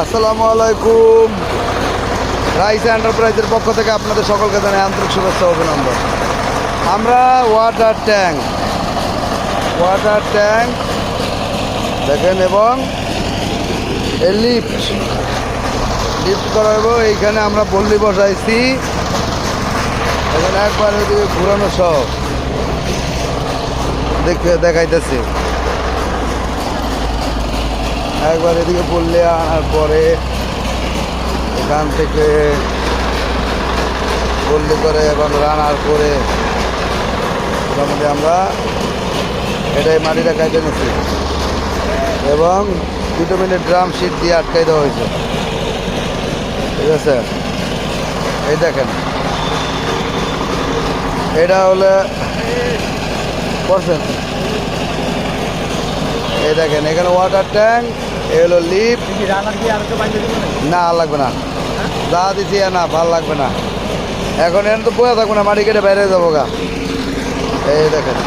আসসালামু আলাইকুম। রাইস এন্টারপ্রাইজের পক্ষ থেকে আপনাদের সকলকে জানাই আন্তরিক শুভেচ্ছা ও অভিনন্দন। আমরা ওয়াটার ট্যাঙ্ক দেখেন এবং লিফট করাবো। এইখানে আমরা পল্লী বসাইছি, এখানে একবার ওইদিকে ঘুরানো সব দেখাইতেছি। একবার এদিকে পড়লে আনার পরে এখান থেকে পল্লি করে এবং রানার করে মোটামুটি আমরা এটাই মাটিটা কাটে নিচ্ছি এবং 2 মিনিট ড্রাম শিট দিয়ে আটকাই দেওয়া হয়েছে। ঠিক আছে, এই দেখেন এটা হলে করছেন, এই দেখেন এখানে ওয়াটার ট্যাঙ্ক, এ হলো লিফট। না আর লাগবে না, যা দিচ্ছি না ভাল লাগবে না। এখন এখানে তো বয়ে থাকবো না, মাটি কেটে বাইরে যাবো গা। এই দেখেন